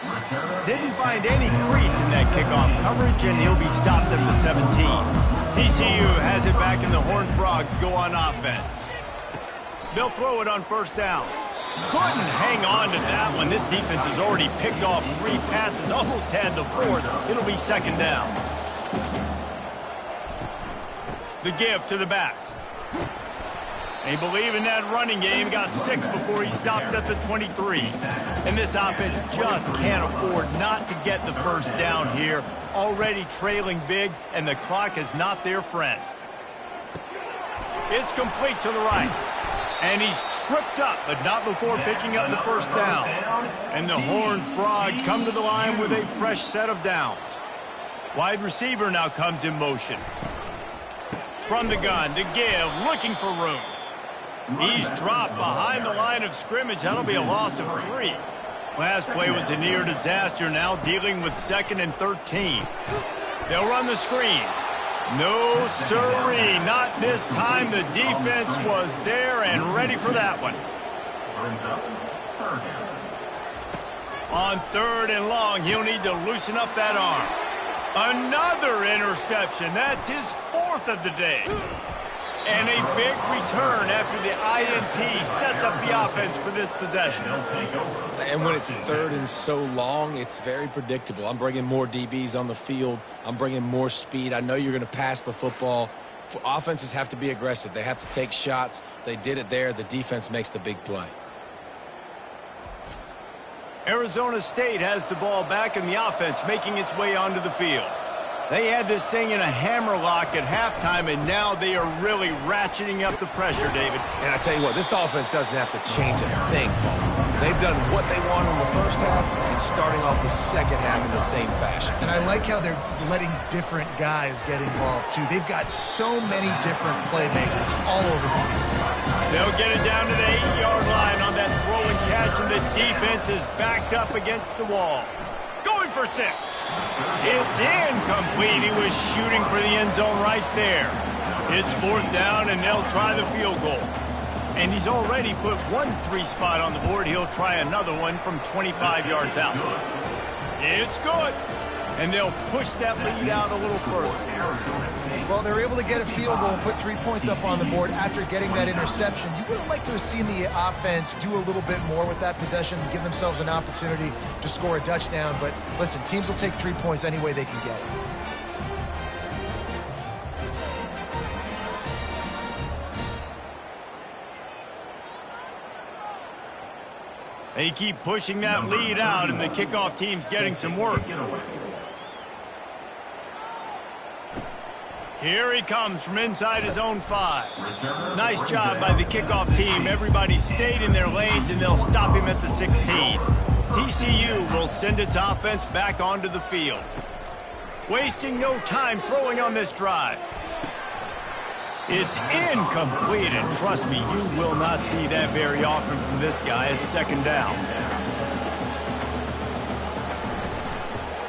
Didn't find any crease in that kickoff coverage, and he'll be stopped at the 17. TCU has it back, and the Horned Frogs go on offense. They'll throw it on 1st down. Couldn't hang on to that one. This defense has already picked off 3 passes, almost had the 4th. It'll be 2nd down. The give to the back. They believe in that running game. Got 6 before he stopped at the 23. And this offense just can't afford not to get the 1st down here. Already trailing big, and the clock is not their friend. It's complete to the right. And he's tripped up, but not before picking up the 1st down. And the Horned Frogs come to the line with a fresh set of downs. Wide receiver now comes in motion. From the gun to give, looking for room. He's dropped behind the line of scrimmage. That'll be a loss of 3. Last play was a near disaster, now dealing with 2nd and 13. They'll run the screen. No, sirree, not this time. The defense was there and ready for that one. On 3rd and long, he'll need to loosen up that arm. Another interception. That's his 4th of the day. And a big return after the INT sets up the offense for this possession. And when it's 3rd and so long, it's very predictable. I'm bringing more DBs on the field. I'm bringing more speed. I know you're going to pass the football. Offenses have to be aggressive. They have to take shots. They did it there. The defense makes the big play. Arizona State has the ball back, and the offense making its way onto the field. They had this thing in a hammerlock at halftime, and now they are really ratcheting up the pressure, David. And I tell you what, this offense doesn't have to change a thing, Paul. They've done what they want in the 1st half and starting off the 2nd half in the same fashion. And I like how they're letting different guys get involved, too. They've got so many different playmakers all over the field. They'll get it down to the 8-yard line on that throw and catch, and the defense is backed up against the wall. Going for 6. It's incomplete. He was shooting for the end zone right there. It's 4th down, and they'll try the field goal. And he's already put 1 3-spot on the board. He'll try another one from 25 yards out. It's good. And they'll push that lead out a little further. Well, they're able to get a field goal and put 3 points up on the board after getting that interception. You would have liked to have seen the offense do a little bit more with that possession and give themselves an opportunity to score a touchdown. But listen, teams will take 3 points any way they can get it. They keep pushing that lead out, and the kickoff team's getting some work. Here he comes from inside his own 5. Nice job by the kickoff team. Everybody stayed in their lanes, and they'll stop him at the 16. TCU will send its offense back onto the field. Wasting no time throwing on this drive. It's incomplete, and trust me, you will not see that very often from this guy. It's 2nd down.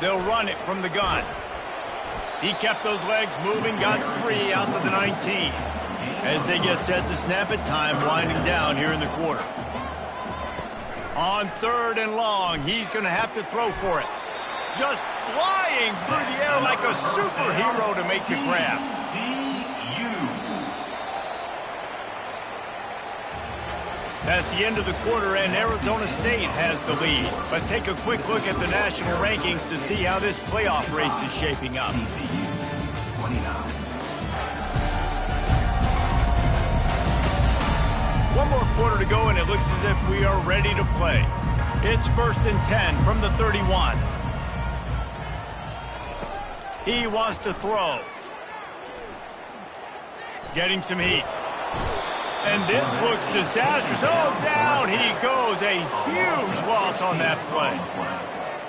They'll run it from the gun. He kept those legs moving, got 3 out to the 19. As they get set to snap it, time winding down here in the quarter. On 3rd and long, he's going to have to throw for it. Just flying through the air like a superhero to make the grab. That's the end of the quarter, and Arizona State has the lead. Let's take a quick look at the national rankings to see how this playoff race is shaping up. TCU 29. One more quarter to go, and it looks as if we are ready to play. It's 1st and 10 from the 31. He wants to throw. Getting some heat. And this looks disastrous. Oh, down he goes. A huge loss on that play.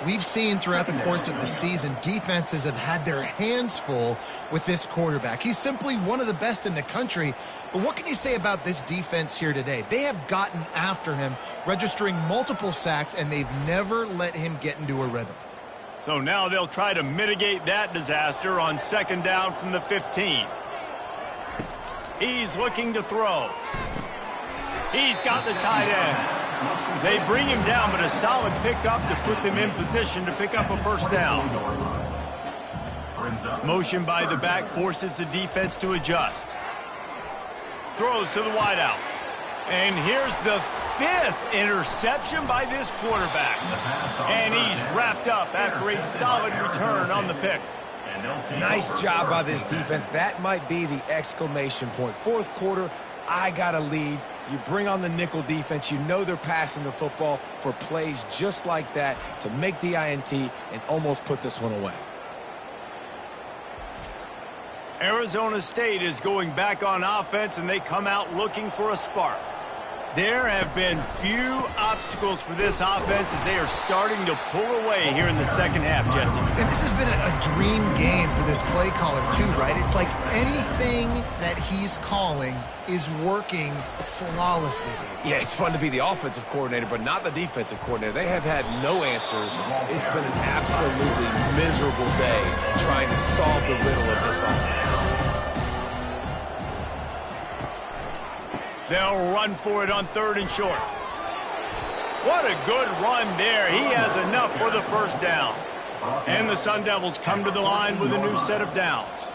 We've seen throughout the course of the season, defenses have had their hands full with this quarterback. He's simply one of the best in the country. But what can you say about this defense here today? They have gotten after him, registering multiple sacks, and they've never let him get into a rhythm. So now they'll try to mitigate that disaster on 2nd down from the 15. He's looking to throw. He's got the tight end. They bring him down, but a solid pickup to put them in position to pick up a 1st down. Motion by the back forces the defense to adjust. Throws to the wideout. And here's the 5th interception by this quarterback. And he's wrapped up after a solid return on the pick. Nice job by this defense. That might be the exclamation point. 4th quarter, I got a lead. You bring on the nickel defense. You know they're passing the football for plays just like that to make the INT and almost put this one away. Arizona State is going back on offense, and they come out looking for a spark. There have been few obstacles for this offense as they are starting to pull away here in the 2nd half, Jesse. And this has been a dream game for this play caller too, right? It's like anything that he's calling is working flawlessly. Yeah, it's fun to be the offensive coordinator, but not the defensive coordinator. They have had no answers. It's been an absolutely miserable day trying to solve the riddle of this offense. They'll run for it on 3rd and short. What a good run there. He has enough for the 1st down. And the Sun Devils come to the line with a new set of downs.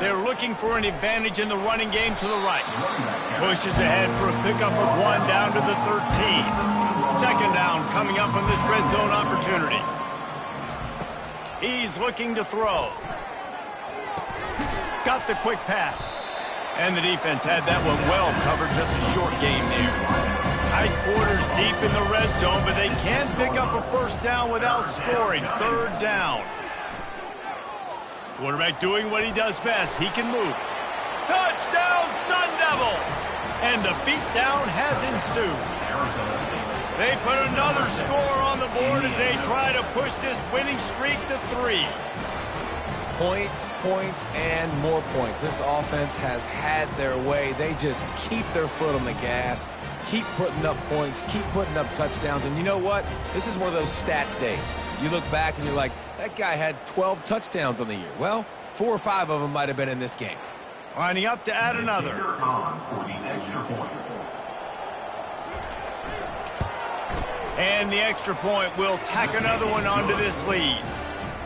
They're looking for an advantage in the running game to the right. Pushes ahead for a pickup of 1 down to the 13. 2nd down coming up on this red zone opportunity. He's looking to throw. Got the quick pass. And the defense had that one well covered, just a short game there. Tight quarters deep in the red zone, but they can't pick up a 1st down without scoring. 3rd down. Quarterback doing what he does best. He can move. Touchdown, Sun Devils! And the beatdown has ensued. They put another score on the board as they try to push this winning streak to 3. Points, points, and more points. This offense has had their way. They just keep their foot on the gas, keep putting up points, keep putting up touchdowns. And you know what? This is one of those stats days. You look back and you're like, that guy had 12 touchdowns on the year. Well, 4 or 5 of them might have been in this game. Lining up to add another. And the extra point will tack another one onto this lead.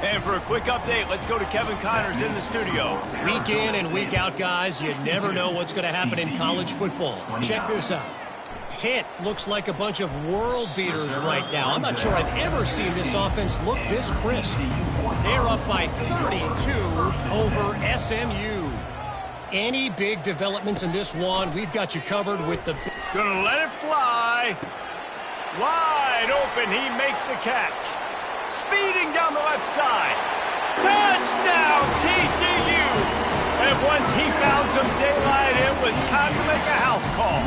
And for a quick update, let's go to Kevin Connors in the studio. Week in and week out, guys, you never know what's going to happen in college football. Check this out. Pitt looks like a bunch of world beaters right now. I'm not sure I've ever seen this offense look this crisp. They're up by 32 over SMU. Any big developments in this one, we've got you covered with the... Gonna let it fly. Wide open, he makes the catch. Speeding down the left side. Touchdown, TCU! And once he found some daylight, it was time to make a house call.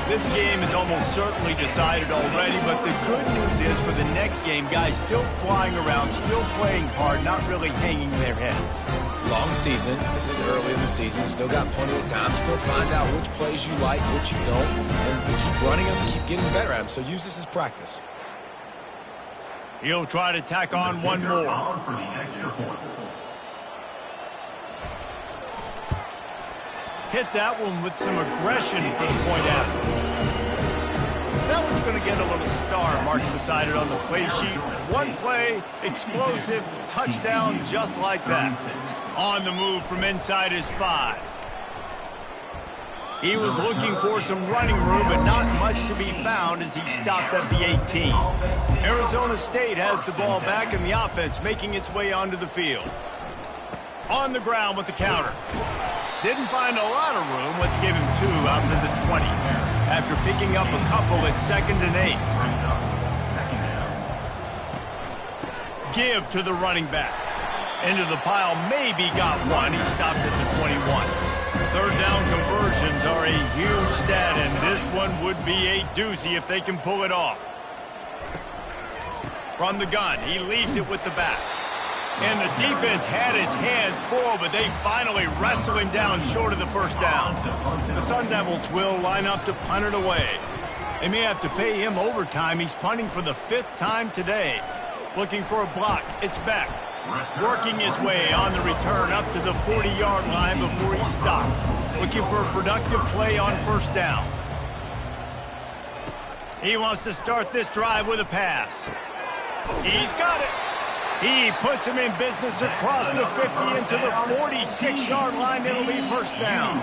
This game is almost certainly decided already, but the good news is for the next game, guys still flying around, still playing hard, not really hanging their heads. Long season. This is early in the season. Still got plenty of time. Still find out which plays you like, which you don't. And we keep running them, keep getting better at them. So use this as practice. He'll try to tack on one more. Hit that one with some aggression for the point after. That one's going to get a little star marked beside it on the play sheet. One play, explosive, touchdown just like that. On the move from inside his 5. He was looking for some running room, but not much to be found as he stopped at the 18. Arizona State has the ball back in the offense, making its way onto the field. On the ground with the counter. Didn't find a lot of room. Let's give him 2 out to the 20. After picking up a couple at 2nd and 8. Give to the running back. Into the pile, maybe got one. He stopped at the 21. Third down conversions are a huge stat, and this one would be a doozy if they can pull it off. From the gun, he leaves it with the back. And the defense had his hands full, but they finally wrestle him down short of the first down. The Sun Devils will line up to punt it away. They may have to pay him overtime. He's punting for the 5th time today. Looking for a block. It's back. Working his way on the return up to the 40-yard line before he stopped. Looking for a productive play on first down. He wants to start this drive with a pass. He's got it. He puts him in business across the 50 into the 46-yard line. It'll be first down.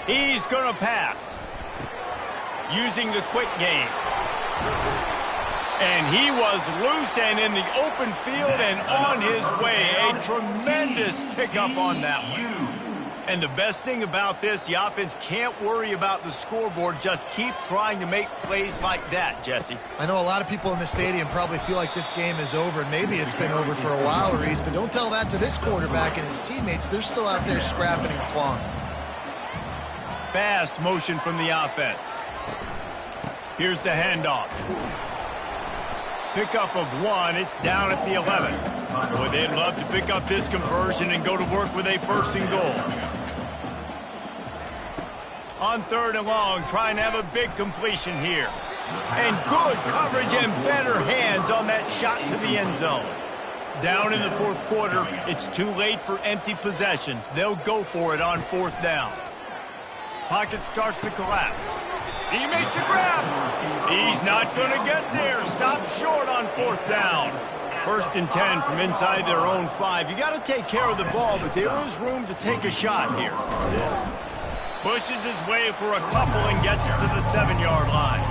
He's going to pass. Using the quick game. And he was loose and in the open field and on his way. A tremendous pickup on that one. And the best thing about this, the offense can't worry about the scoreboard. Just keep trying to make plays like that, Jesse. I know a lot of people in the stadium probably feel like this game is over, and maybe it's been over for a while, Reese, but don't tell that to this quarterback and his teammates. They're still out there scrapping and clawing. Fast motion from the offense. Here's the handoff. Pickup of 1. It's down at the 11. Boy, they'd love to pick up this conversion and go to work with a 1st and goal. On 3rd and long, trying to have a big completion here. And good coverage and better hands on that shot to the end zone. Down in the 4th quarter, it's too late for empty possessions. They'll go for it on 4th down. Pocket starts to collapse. He makes a grab. He's not going to get there. Stop short on 4th down. 1st and 10 from inside their own 5. You got to take care of the ball, but there is room to take a shot here. Pushes his way for a couple and gets it to the 7-yard line.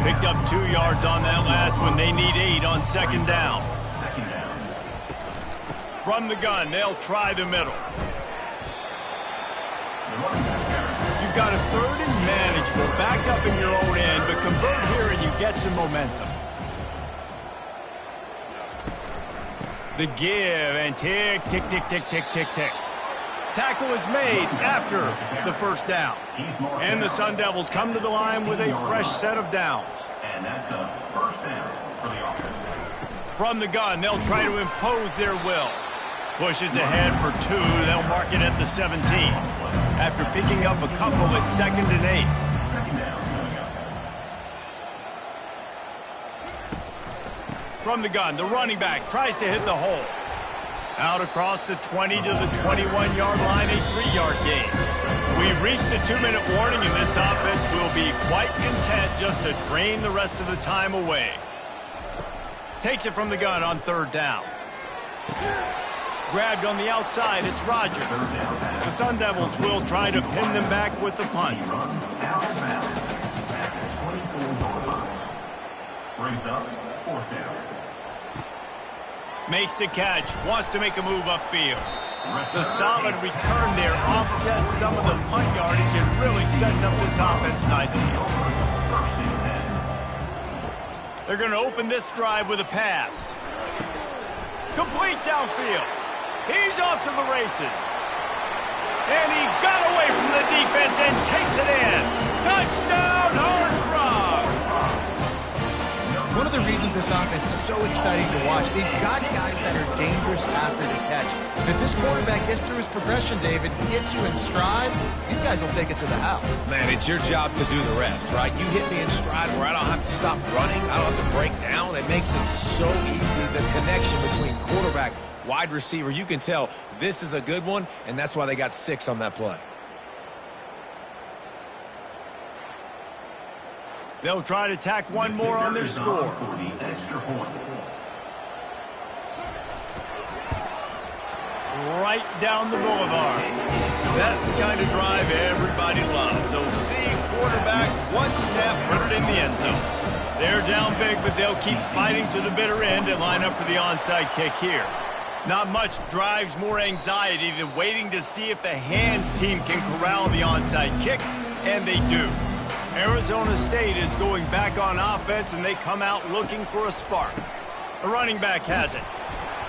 Picked up 2 yards on that last one. They need 8 on 2nd down. From the gun, they'll try the middle. You've got a 3rd and manageable, back up in your own end, but convert here and you get some momentum. The give and tick, tick, tick, tick, tick, tick, tick. Tackle is made after the 1st down. And the Sun Devils come to the line with a fresh set of downs. And that's a 1st down for the offense. From the gun, they'll try to impose their will. Pushes ahead for 2. They'll mark it at the 17. After picking up a couple at 2nd and 8. From the gun, the running back tries to hit the hole. Out across the 20 to the 21-yard line, a 3-yard gain. We've reached the 2-minute warning, and this offense will be quite content just to drain the rest of the time away. Takes it from the gun on 3rd down. Grabbed on the outside, it's Rogers. The Sun Devils will try to pin them back with the punt. Brings up 4th down. Makes the catch, wants to make a move upfield. The solid return there offsets some of the punt yardage and really sets up this offense nicely. They're going to open this drive with a pass. Complete downfield. He's off to the races. And he got away from the defense and takes it in. Touchdown, Horned Frogs! One of the reasons this offense is so exciting to watch, they've got guys that are dangerous after the catch. And if this quarterback gets through his progression, David, gets you in stride, these guys will take it to the house. Man, it's your job to do the rest, right? You hit me in stride where I don't have to stop running. I don't have to break down. It makes it so easy. The connection between quarterback, wide receiver, you can tell this is a good one, and that's why they got 6 on that play. They'll try to tack one more on their score. Right down the boulevard. That's the kind of drive They're down big, but they'll keep fighting to the bitter end and line up for the onside kick here. Not much drives more anxiety than waiting to see if the hands team can corral the onside kick, and they do. Arizona State is going back on offense, and they come out looking for a spark. The running back has it.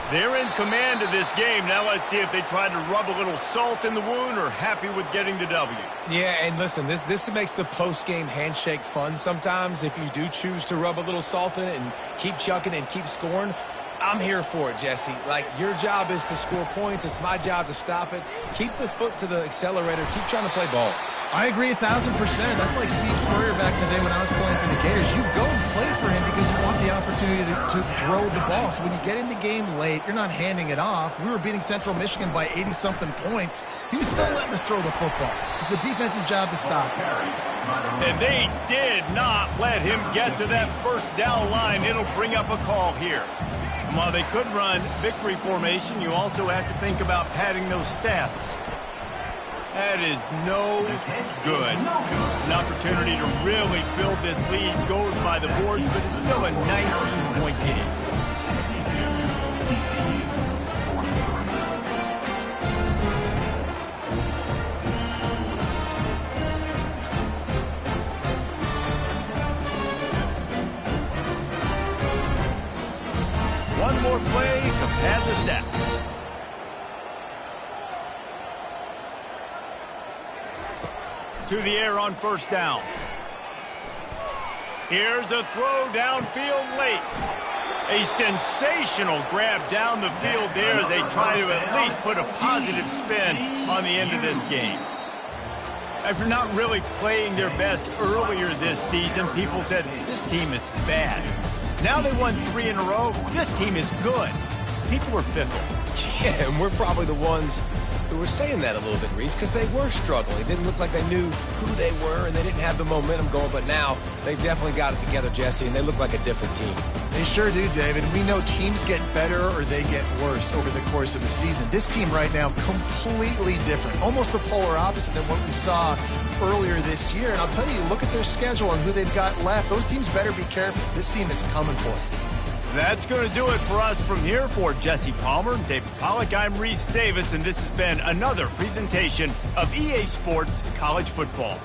They're in command of this game. Now let's see if they try to rub a little salt in the wound or happy with getting the W. Yeah, and listen, this makes the post-game handshake fun sometimes. If you do choose to rub a little salt in it and keep chucking and keep scoring, I'm here for it, Jesse. Like, your job is to score points. It's my job to stop it. Keep the foot to the accelerator. Keep trying to play ball. I agree 1,000%. That's like Steve Spurrier back in the day when I was playing for the Gators. You go and play for him because you want the opportunity to throw the ball. So when you get in the game late, you're not handing it off. We were beating Central Michigan by 80-something points. He was still letting us throw the football. It's the defense's job to stop. And they did not let him get to that first down line. It'll bring up a call here. And while they could run victory formation, you also have to think about padding those stats. That is no good. An opportunity to really build this lead goes by the boards, but it's still a 19-point game. One more play to pad the stats. To the air on first down. Here's a throw downfield late. A sensational grab down the field there as they try to at least put a positive spin on the end of this game. After not really playing their best earlier this season, people said this team is bad. Now they won 3 in a row. This team is good. People were fickle. Yeah, and we're probably the ones who were saying that a little bit, Reese, because they were struggling. It didn't look like they knew who they were, and they didn't have the momentum going. But now they definitely got it together, Jesse, and they look like a different team. They sure do, David. We know teams get better or they get worse over the course of the season. This team right now, completely different. Almost the polar opposite than what we saw earlier this year. And I'll tell you, look at their schedule and who they've got left. Those teams better be careful. This team is coming for it. That's going to do it for us from here. For Jesse Palmer and David Pollack, I'm Reese Davis, and this has been another presentation of EA Sports College Football.